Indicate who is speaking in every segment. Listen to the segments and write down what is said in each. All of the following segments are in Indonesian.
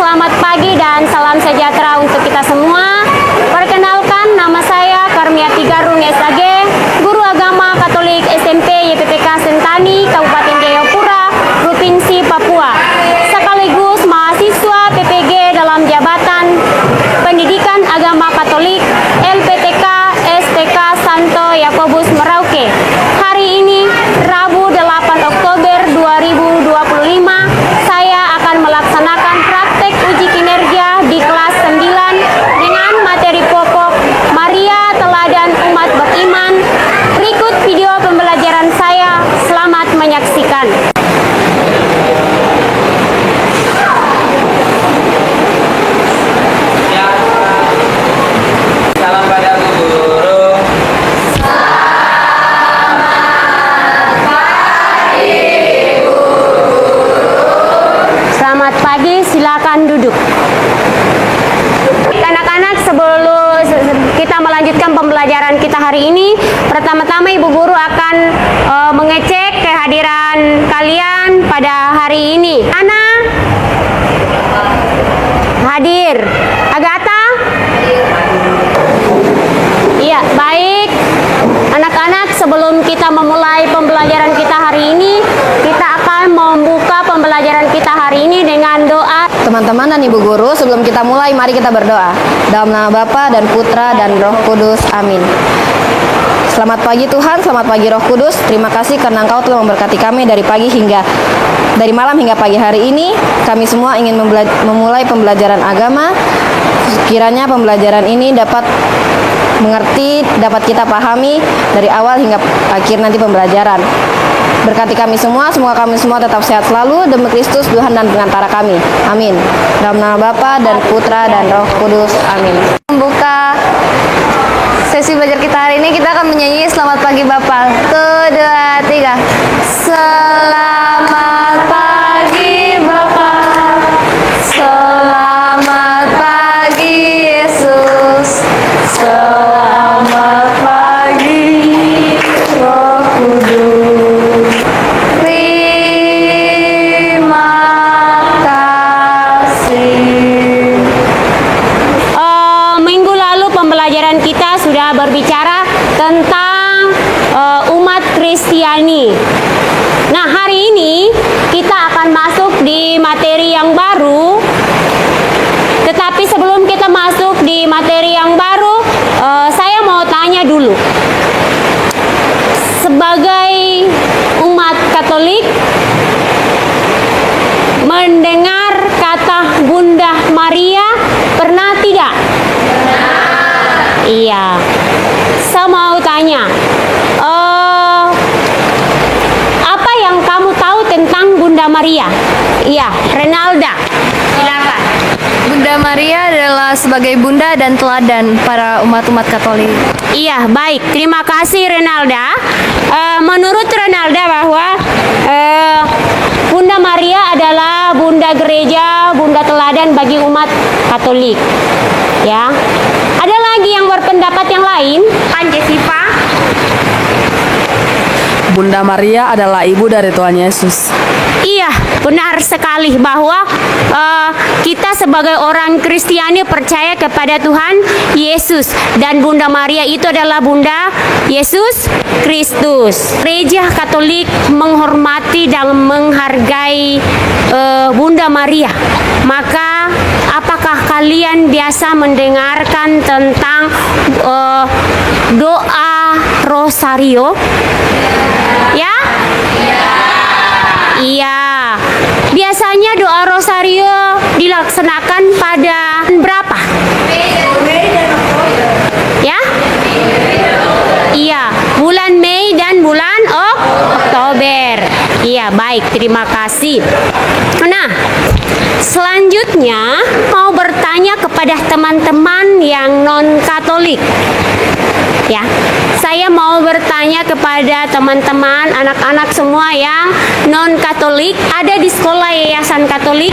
Speaker 1: selamat pagi dan salam sejahtera untuk kita semua. Perkenalkan, nama saya Karmiati Garung SAG, Guru Agama Katolik SMP YPPK Sentani, Kabupaten Jayapura, Provinsi Papua, sekaligus mahasiswa PPG dalam Jabatan Pendidikan Agama Katolik LPTK STK Santo Yakobus Merauke. Hari ini, Rabu 8 Oktober 2025, saya akan melaksanakan praktek uji kinerja di kelas 9 dengan materi pokok Maria Teladan Umat Beriman. Berikut video pembelajaran saya. Selamat menyaksikan.
Speaker 2: Salam pada Bu Guru.
Speaker 1: Selamat pagi, silakan duduk. Anak-anak, sebelum kita melanjutkan pembelajaran kita hari ini, pertama-tama Ibu Guru akan mengecek kehadiran kalian pada hari ini. Ana hadir. Agatha? Iya, baik. Anak-anak, sebelum kita memulai pembelajaran kita hari ini, kita akan membuka pembelajaran kita hari ini dengan doa.
Speaker 3: Teman-teman dan Ibu Guru, sebelum kita mulai, mari kita berdoa. Dalam nama Bapa dan Putra dan Roh Kudus. Amin. Selamat pagi Tuhan, selamat pagi Roh Kudus. Terima kasih karena Engkau telah memberkati kami dari malam hingga pagi hari ini. Kami semua ingin memulai pembelajaran agama. Kiranya pembelajaran ini dapat mengerti, dapat kita pahami dari awal hingga akhir nanti pembelajaran. Berkati kami semua, semoga kami semua tetap sehat selalu demi Kristus Tuhan dan pengantara kami. Amin. Dalam nama Bapa dan Putra dan Roh Kudus. Amin. Membuka sesi belajar kita hari ini, kita akan menyanyi Selamat Pagi Bapa. 1, 2, 3. Selamat pagi Bapa. Selamat pagi Yesus. Selamat pagi Roh Kudus. Terima kasih.
Speaker 1: Minggu lalu pembelajaran kita sudah berbicara tentang umat Kristiani. Nah, hari ini kita akan masuk di materi yang baru. Tetapi sebelum kita masuk di materi yang baru, saya mau tanya dulu. Sebagai umat Katolik, mendengar kata Bunda Maria pernah tidak? Iya. Saya mau tanya, apa yang kamu tahu tentang Bunda Maria? Iya, Renalda, silakan.
Speaker 3: Bunda Maria adalah sebagai bunda dan teladan para umat-umat Katolik.
Speaker 1: Iya, baik. Terima kasih Renalda. Menurut Renalda bahwa Bunda Maria adalah bunda gereja, bunda teladan bagi umat Katolik. Ya. Ada lagi yang berpendapat yang lain? Jessica?
Speaker 4: Bunda Maria adalah ibu dari Tuhan Yesus.
Speaker 1: Iya, benar sekali bahwa kita sebagai orang Kristiani percaya kepada Tuhan Yesus, dan Bunda Maria itu adalah Bunda Yesus Kristus. Gereja Katolik menghormati dan menghargai Bunda Maria. Maka apakah kalian biasa mendengarkan tentang doa Rosario? Ya? Iya. Biasanya doa Rosario dilaksanakan pada berapa? Ya? Iya, bulan Mei dan bulan Oktober. Iya, baik, terima kasih. Nah, selanjutnya mau bertanya kepada teman-teman yang non-Katolik. Ya, saya mau bertanya kepada teman-teman, anak-anak semua yang non-Katolik, ada di sekolah Yayasan Katolik.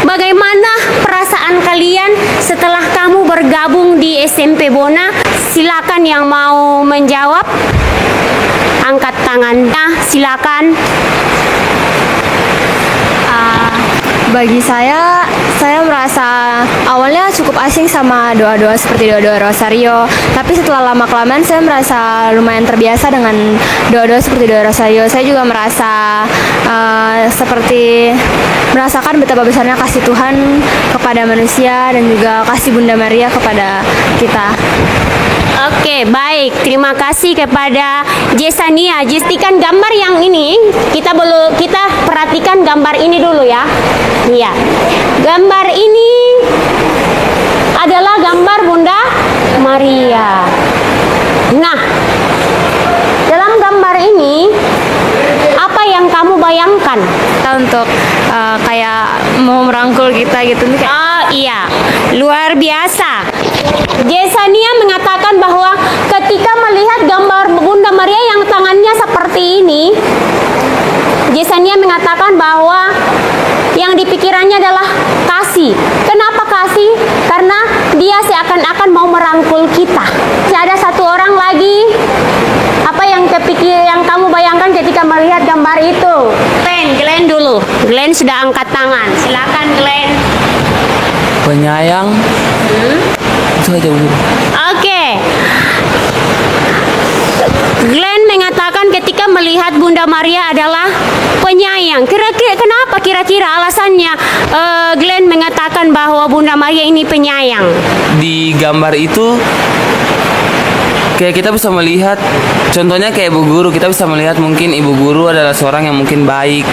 Speaker 1: Bagaimana perasaan kalian setelah kamu bergabung di SMP Bona? Silakan yang mau menjawab, angkat tangan. Nah, silakan.
Speaker 3: Bagi saya merasa awalnya cukup asing sama doa-doa seperti doa-doa rosario, tapi setelah lama-kelamaan saya merasa lumayan terbiasa dengan doa-doa seperti doa rosario. Saya juga merasa seperti merasakan betapa besarnya kasih Tuhan kepada manusia dan juga kasih Bunda Maria kepada kita.
Speaker 1: Oke, baik. Terima kasih kepada Jesania. Jestikan gambar yang ini. Kita perhatikan gambar ini dulu ya. Iya. Gambar ini adalah gambar Bunda Maria. Nah, dalam gambar ini apa yang kamu bayangkan?
Speaker 3: Kita untuk kayak mau merangkul kita gitu.
Speaker 1: Oh iya, luar biasa. Jesania mengatakan bahwa ketika melihat gambar Bunda Maria yang tangannya seperti ini, Jesania mengatakan bahwa yang dipikirannya adalah kasih. Kenapa kasih? Karena dia seakan-akan mau merangkul kita. Ada satu orang lagi, apa yang kamu bayangkan ketika melihat gambar itu? Glenn dulu. Glenn sudah angkat tangan. Silakan Glenn.
Speaker 2: Penyayang. Itu aja Bu.
Speaker 1: Oke. Glenn mengatakan ketika melihat Bunda Maria adalah penyayang. Kenapa kira-kira alasannya Glenn mengatakan bahwa Bunda Maria ini penyayang?
Speaker 2: Di gambar itu kayak kita bisa melihat, contohnya kayak ibu guru, kita bisa melihat mungkin ibu guru adalah seorang yang mungkin baik.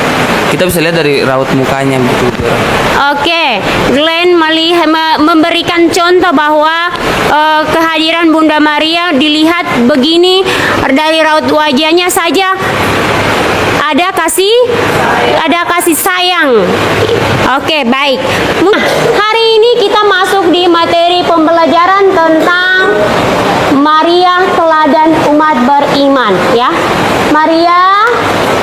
Speaker 2: Kita bisa lihat dari raut mukanya gitu.
Speaker 1: Oke, Glenn memberikan contoh bahwa kehadiran Bunda Maria dilihat begini dari raut wajahnya saja ada kasih sayang. Oke, baik. Hari ini kita masuk di materi pembelajaran tentang Maria teladan umat beriman ya. Maria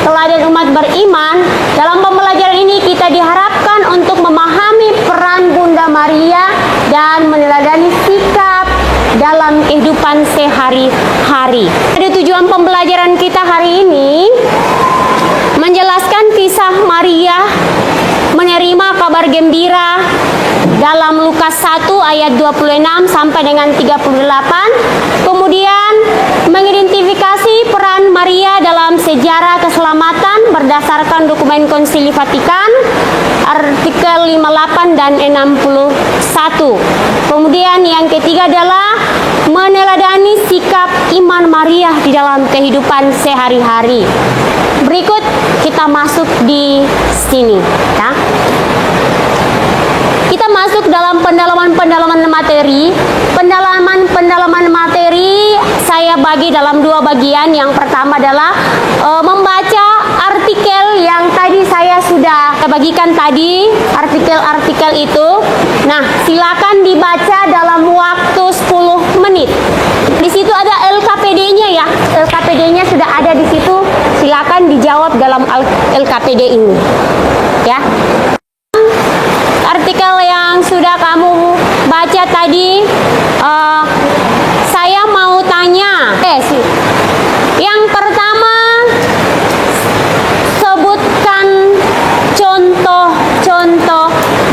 Speaker 1: teladan umat beriman. Dalam pembelajaran ini kita diharapkan untuk memahami peran Bunda Maria dan meneladani sikap dalam kehidupan sehari-hari. Ada tujuan pembelajaran kita hari ini menjelaskan kisah Maria menerima kabar gembira dalam Lukas 1 ayat 26 sampai dengan 38. Kemudian mengidentifikasi peran Maria dalam sejarah keselamatan berdasarkan dokumen Konsili Vatikan artikel 58 dan 61. Kemudian yang ketiga adalah meneladani sikap iman Maria di dalam kehidupan sehari-hari. Berikut kita masuk di sini ya. Kita masuk dalam pendalaman materi. Pendalaman materi saya bagi dalam dua bagian. Yang pertama adalah membaca artikel yang tadi saya sudah bagikan tadi, artikel-artikel itu. Nah, silakan dibaca dalam waktu 10 menit. Di situ ada LKPD-nya ya. LKPD-nya sudah ada di situ. Silakan dijawab dalam LKPD ini. Ya. Artikel yang sudah kamu baca tadi, saya mau tanya. Yang pertama, sebutkan contoh-contoh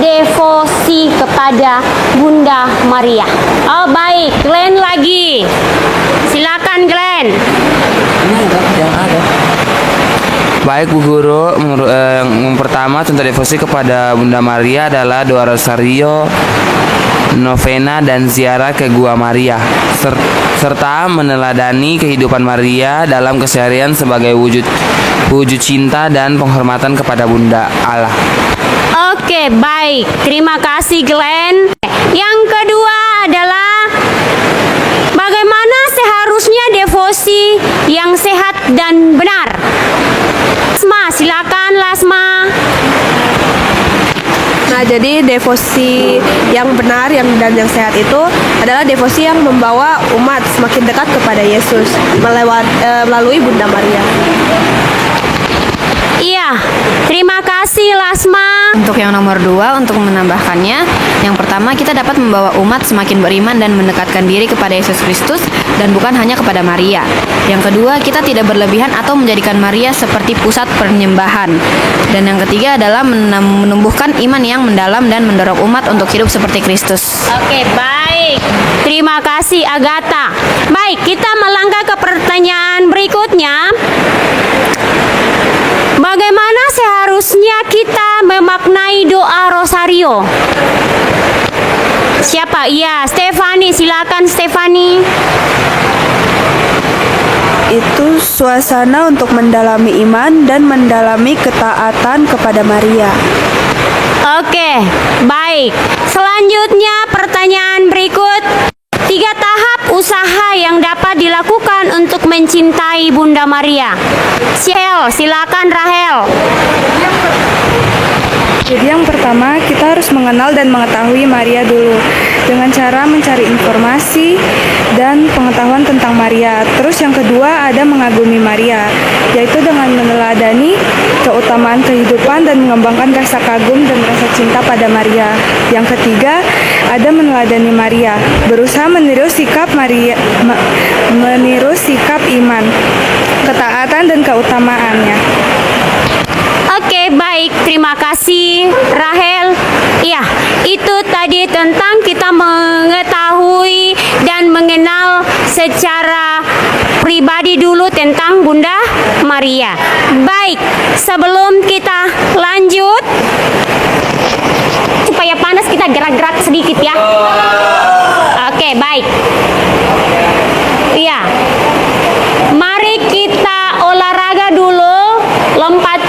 Speaker 1: devosi kepada Bunda Maria. Oh baik, Glenn lagi. Silakan Glenn.
Speaker 2: Yang ada. Baik Bu Guru, yang pertama contoh devosi kepada Bunda Maria adalah doa rosario, novena dan ziarah ke Gua Maria, serta meneladani kehidupan Maria dalam keseharian sebagai wujud cinta dan penghormatan kepada Bunda Allah.
Speaker 1: Oke, baik. Terima kasih Glenn. Yang kedua adalah bagaimana seharusnya devosi yang sehat dan benar. Lasma, silakan Lasma.
Speaker 5: Nah, jadi devosi yang benar dan yang sehat itu adalah devosi yang membawa umat semakin dekat kepada Yesus melalui Bunda Maria.
Speaker 1: Iya, Iya, terima kasih Lasma.
Speaker 3: Untuk yang nomor 2, untuk menambahkannya, yang pertama kita dapat membawa umat semakin beriman dan mendekatkan diri kepada Yesus Kristus dan bukan hanya kepada Maria. Yang kedua, kita tidak berlebihan atau menjadikan Maria seperti pusat penyembahan. Dan yang ketiga adalah menumbuhkan iman yang mendalam dan mendorong umat untuk hidup seperti Kristus.
Speaker 1: Oke, baik. Terima kasih Agatha. Baik, kita melangkah ke pertanyaan berikutnya. Bagaimana seharusnya kita memaknai doa Rosario? Siapa? Iya, Stefani. Silakan Stefani.
Speaker 5: Itu suasana untuk mendalami iman dan mendalami ketaatan kepada Maria.
Speaker 1: Oke, baik. Selanjutnya pertanyaan berikut. 3 tahap usaha yang dapat dilakukan untuk mencintai Bunda Maria. Silakan Rahel.
Speaker 5: Jadi yang pertama, kita harus mengenal dan mengetahui Maria dulu dengan cara mencari informasi dan pengetahuan tentang Maria. Terus yang kedua ada mengagumi Maria, yaitu dengan meneladani keutamaan kehidupan dan mengembangkan rasa kagum dan rasa cinta pada Maria. Yang ketiga ada meneladani Maria, berusaha meniru sikap Maria, meniru sikap iman, ketaatan dan keutamaannya.
Speaker 1: Oke, baik. Terima kasih, Rahel. Iya, itu tadi tentang kita mengetahui dan mengenal secara pribadi dulu tentang Bunda Maria. Baik, sebelum kita lanjut, supaya panas kita gerak-gerak sedikit ya. Oke, baik. Iya. Mari kita olahraga dulu, lompat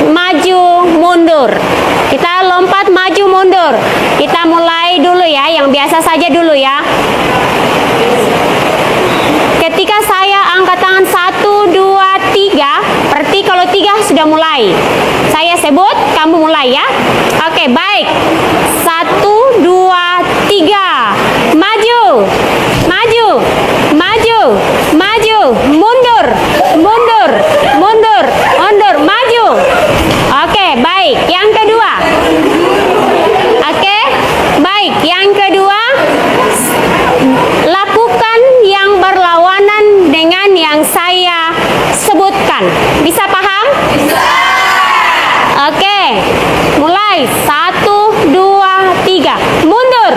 Speaker 1: maju mundur. Kita lompat maju mundur. Kita mulai dulu ya, yang biasa saja dulu ya. Ketika saya angkat tangan 1, 2, 3, berarti kalau 3 sudah mulai. Saya sebut, kamu mulai ya. Oke, baik. 1, 2, 3. Maju. Maju. Maju. Maju. Mundur. Mundur. Mundur. Mundur. Maju. Oke, baik. Yang kedua. Oke, baik. Yang kedua, lakukan yang berlawanan dengan yang saya sebutkan. Bisa paham? Bisa. Oke, mulai. 1, 2, 3. Mundur.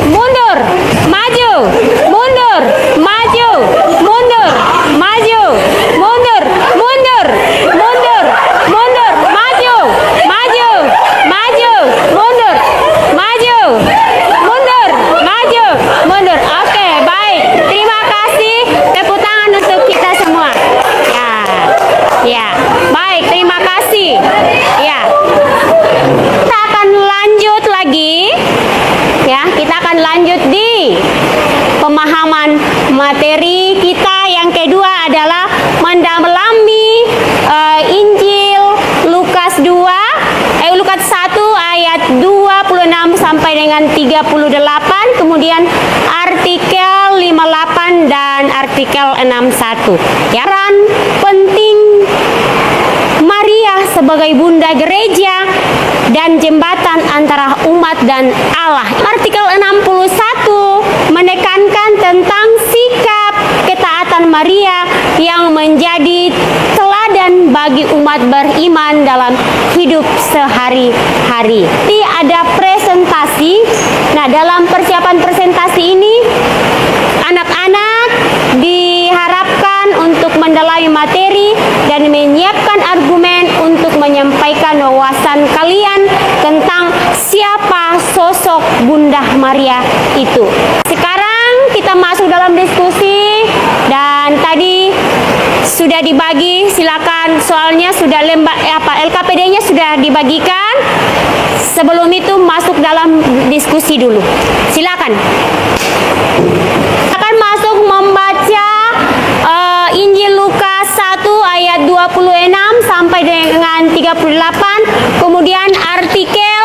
Speaker 1: Mundur. Maju. Mundur. Maju. Mundur. Maju. Mundur. Mundur. Mundur. Mundur. Maju. Maju. Maju. Mundur. Maju. Mundur. Maju. Mundur. Oke, baik. Terima kasih. Tepuk tangan untuk kita semua. Ya. Ya. Baik, terima kasih. Ya. Kita akan lanjut lagi. Ya, kita akan lanjut di pemahaman materi kita. Yang kedua adalah mendalami Injil Lukas 1 ayat 26 sampai dengan 38, kemudian artikel 58 dan artikel 61. Ya, peran penting Maria sebagai bunda gereja dan jembatan antara umat dan Allah. Artikel 61 menekankan tentang sikap ketaatan Maria yang menjadi teladan bagi umat beriman dalam hidup sehari-hari. Nanti ada presentasi. Nah, dalam persiapan presentasi ini anak-anak diharapkan untuk mendalami materi dan menyiapkan argumen untuk menyampaikan wawasan kalian tentang siapa sosok Bunda Maria itu. Sekarang kita masuk dalam diskusi dan tadi sudah dibagi, silakan soalnya sudah LKPD-nya sudah dibagikan. Sebelum itu masuk dalam diskusi dulu. Silakan. Akan masuk membaca Injil Lukas 1 ayat 26 sampai dengan 38, kemudian artikel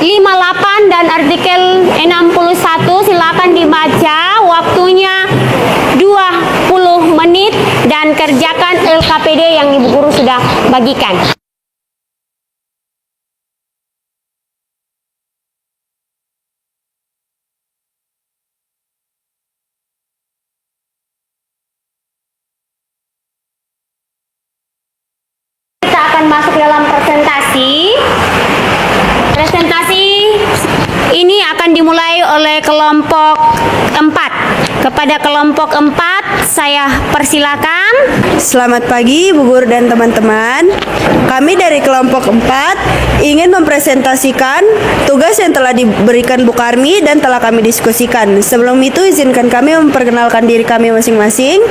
Speaker 1: 58 dan artikel 61 silakan dibaca. Waktunya 20 menit dan kerjakan LKPD yang Ibu Guru sudah bagikan. Kita akan masuk dalam presentasi. Presentasi ini akan dimulai oleh kelompok 4. Kepada kelompok 4 saya persilakan.
Speaker 6: Selamat pagi Bu Guru dan teman-teman. Kami dari kelompok 4 ingin mempresentasikan tugas yang telah diberikan Bu Karmi dan telah kami diskusikan. Sebelum itu izinkan kami memperkenalkan diri kami masing-masing.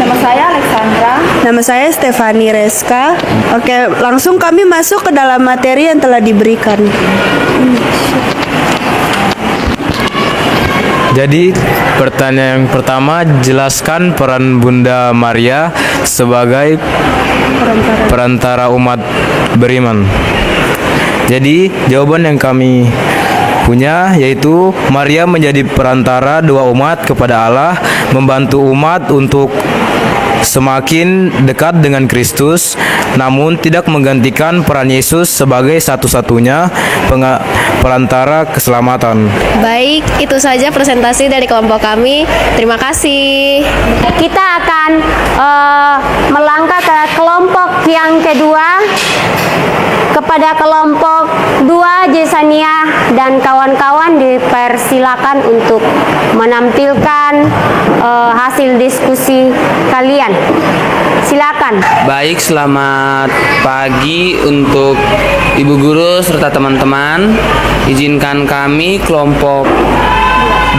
Speaker 3: Nama saya Alexandra.
Speaker 6: Nama saya Stefani Reska. Oke, langsung kami masuk ke dalam materi yang telah diberikan.
Speaker 7: Jadi pertanyaan yang pertama, jelaskan peran Bunda Maria sebagai perantara umat beriman. Jadi jawaban yang kami punya yaitu Maria menjadi perantara dua umat kepada Allah, membantu umat untuk semakin dekat dengan Kristus, namun tidak menggantikan peran Yesus sebagai satu-satunya perantara keselamatan.
Speaker 3: Baik, itu saja presentasi dari kelompok kami. Terima kasih.
Speaker 1: Kita akan melangkah ke kelompok yang kedua. Kepada kelompok 2 Jesania dan kawan-kawan dipersilakan untuk menampilkan hasil diskusi kalian. Silakan.
Speaker 2: Baik, selamat pagi untuk Ibu Guru serta teman-teman. Izinkan kami kelompok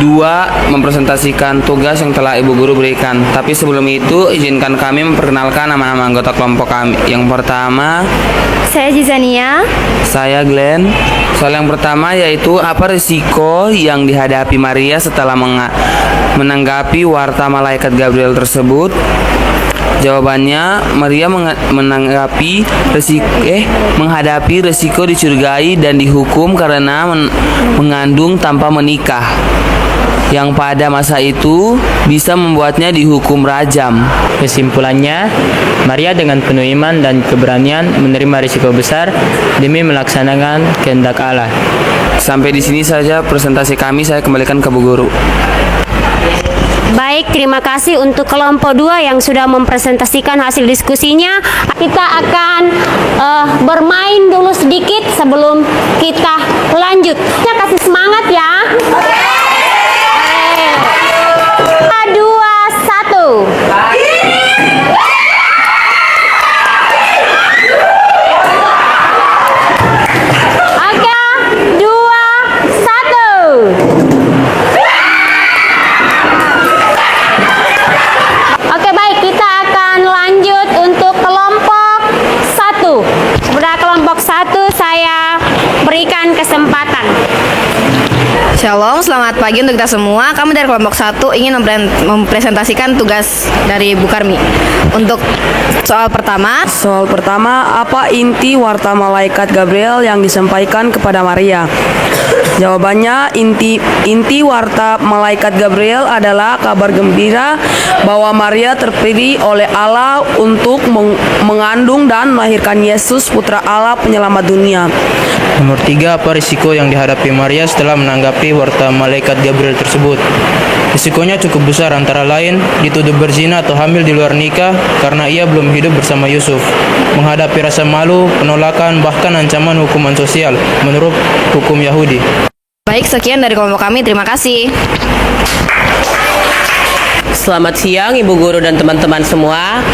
Speaker 2: 2 mempresentasikan tugas yang telah Ibu Guru berikan. Tapi sebelum itu, izinkan kami memperkenalkan nama-nama anggota kelompok kami. Yang pertama,
Speaker 3: Saya Jizania.
Speaker 2: saya Glenn. Soal yang pertama yaitu apa risiko yang dihadapi Maria setelah menanggapi warta malaikat Gabriel tersebut? Jawabannya, Maria menghadapi resiko dicurigai dan dihukum karena mengandung tanpa menikah, yang pada masa itu bisa membuatnya dihukum rajam.
Speaker 8: Kesimpulannya, Maria dengan penuh iman dan keberanian menerima risiko besar demi melaksanakan kehendak Allah.
Speaker 2: Sampai di sini saja presentasi kami, saya kembalikan ke Bu Guru.
Speaker 1: Baik, terima kasih untuk kelompok 2 yang sudah mempresentasikan hasil diskusinya. Kita akan bermain dulu sedikit sebelum kita lanjut. Kita kasih semangat ya. 2, 1. Oke, 2, 1. Oke, baik, kita akan lanjut untuk kelompok 1. Kepada kelompok 1 saya berikan kesempatan.
Speaker 3: Shalom, selamat pagi untuk kita semua. Kami dari kelompok 1 ingin mempresentasikan tugas dari Bu Karmi. Untuk soal pertama,
Speaker 4: Apa inti warta malaikat Gabriel yang disampaikan kepada Maria? Jawabannya, inti warta malaikat Gabriel adalah kabar gembira bahwa Maria terpilih oleh Allah untuk mengandung dan melahirkan Yesus, putra Allah penyelamat dunia.
Speaker 8: Nomor 3, apa risiko yang dihadapi Maria setelah menanggapi warta malaikat Gabriel tersebut? Risikonya cukup besar, antara lain dituduh berzina atau hamil di luar nikah karena ia belum hidup bersama Yusuf, menghadapi rasa malu, penolakan, bahkan ancaman hukuman sosial menurut hukum Yahudi.
Speaker 3: baik, sekian dari kelompok kami. Terima kasih.
Speaker 9: Selamat siang Ibu Guru dan teman-teman semua.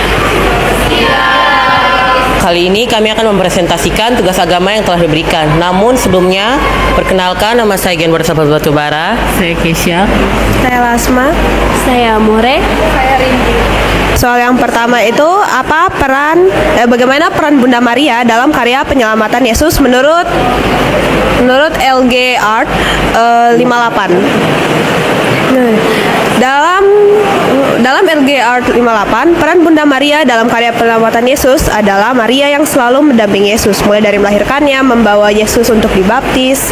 Speaker 9: Kali ini kami akan mempresentasikan tugas agama yang telah diberikan. Namun sebelumnya, perkenalkan, nama saya Gen Bersahabat Batubara.
Speaker 4: Saya Kesia.
Speaker 6: Saya Lasma.
Speaker 1: Saya More.
Speaker 6: Soal yang pertama itu bagaimana peran Bunda Maria dalam karya penyelamatan Yesus menurut LG Art 58. Dalam LG Art 58, peran Bunda Maria dalam karya penyelamatan Yesus adalah Maria yang selalu mendampingi Yesus, mulai dari melahirkannya, membawa Yesus untuk dibaptis,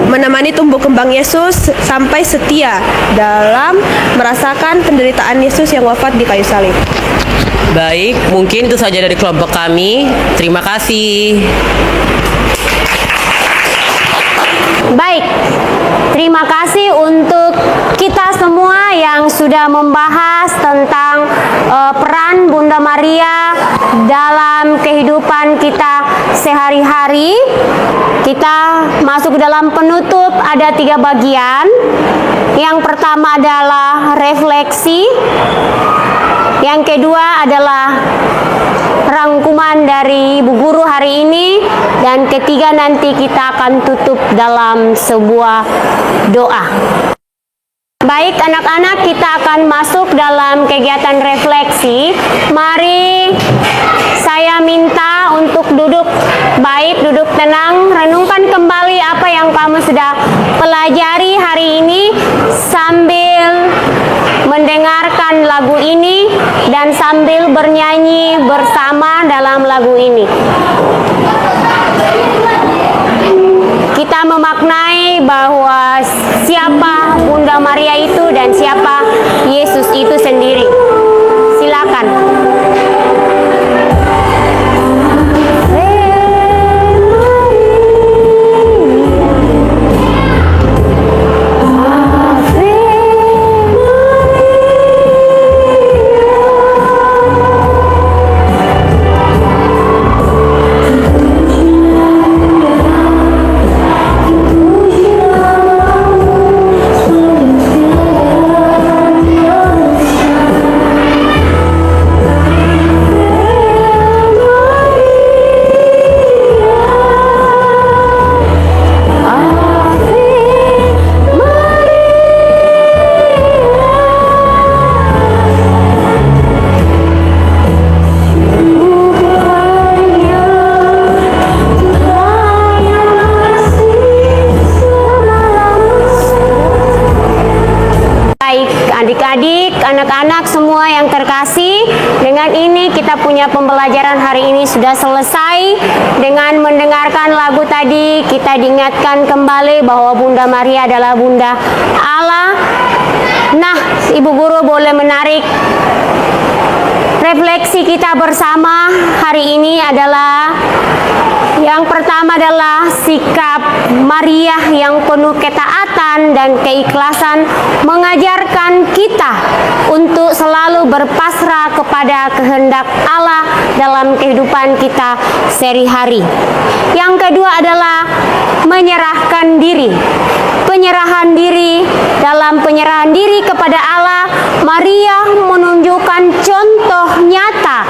Speaker 6: menemani tumbuh kembang Yesus, sampai setia dalam merasakan penderitaan Yesus yang wafat di kayu salib.
Speaker 9: Baik, mungkin itu saja dari kelompok kami. Terima kasih.
Speaker 1: Baik, terima kasih untuk kita semua yang sudah membahas tentang peran Bunda Maria dalam kehidupan kita sehari-hari. Kita masuk ke dalam penutup, ada 3 bagian. Yang pertama adalah refleksi. Yang kedua adalah rangkuman dari Ibu Guru hari ini, dan ketiga nanti kita akan tutup dalam sebuah doa. Baik anak-anak, kita akan masuk dalam kegiatan refleksi. Mari saya minta untuk duduk baik, duduk tenang, renungkan kembali apa yang kamu sudah pelajari hari ini sambil mendengarkan lagu ini dan sambil bernyanyi bersama dalam lagu ini. Kita memaknai bahwa siapa Bunda Maria itu dan siapa Yesus itu sendiri. Silakan. Adik-adik, anak-anak semua yang terkasih, dengan ini kita punya pembelajaran hari ini sudah selesai. Dengan mendengarkan lagu tadi, kita diingatkan kembali bahwa Bunda Maria adalah Bunda Allah. Nah, Ibu Guru boleh menarik refleksi kita bersama hari ini adalah yang pertama adalah sikap Maria yang penuh ketaatan dan keikhlasan mengajarkan kita untuk selalu berpasrah kepada kehendak Allah dalam kehidupan kita sehari-hari. Yang kedua adalah menyerahkan diri. Penyerahan diri, dalam penyerahan diri kepada Allah, Maria menunjukkan contoh nyata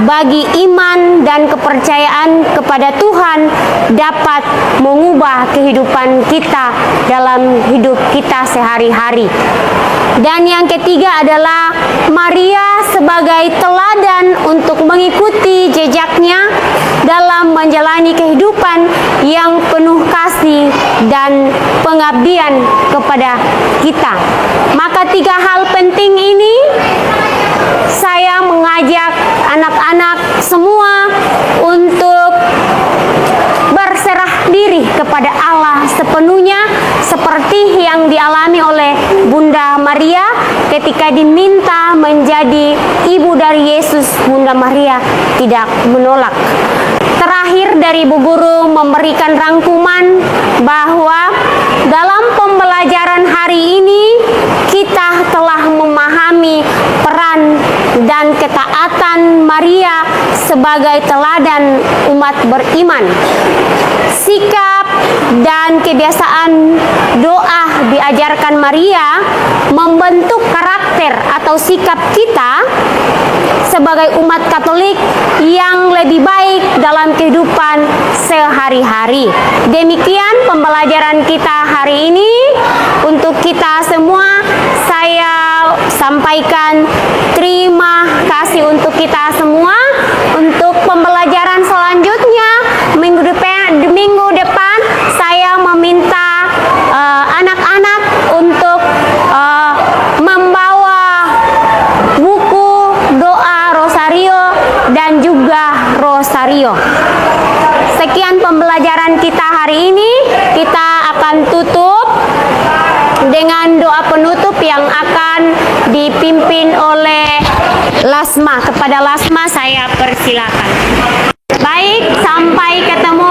Speaker 1: bagi iman dan kepercayaan kepada Tuhan dapat mengubah kehidupan kita dalam hidup kita sehari-hari. Dan yang ketiga adalah Maria sebagai teladan untuk mengikuti jejaknya dalam menjalani kehidupan yang penuh kasih dan pengabdian kepada kita. Maka 3 hal penting ini saya mengajak anak-anak semua untuk berserah diri kepada Allah sepenuhnya, seperti yang dialami oleh Bunda Maria ketika diminta menjadi ibu dari Yesus. Bunda Maria tidak menolak. Terakhir dari Bu Guru memberikan rangkuman bahwa dalam pembelajaran hari ini kita telah memahami peran dan ketaatan Maria sebagai teladan umat beriman. Sikap dan kebiasaan doa diajarkan Maria membentuk karakter atau sikap kita sebagai umat Katolik yang lebih baik dalam kehidupan sehari-hari. Demikian pembelajaran kita hari ini. Untuk kita semua, saya sampaikan terima kasih untuk kita semua. Untuk pembelajaran selanjutnya minggu depan saya meminta anak-anak untuk membawa buku doa rosario dan juga rosario. Sekian pembelajaran kita hari ini. Kita akan tutup dengan doa penutup yang akan dipimpin oleh Lasma. Kepada Lasma saya persilakan. Baik, sampai ketemu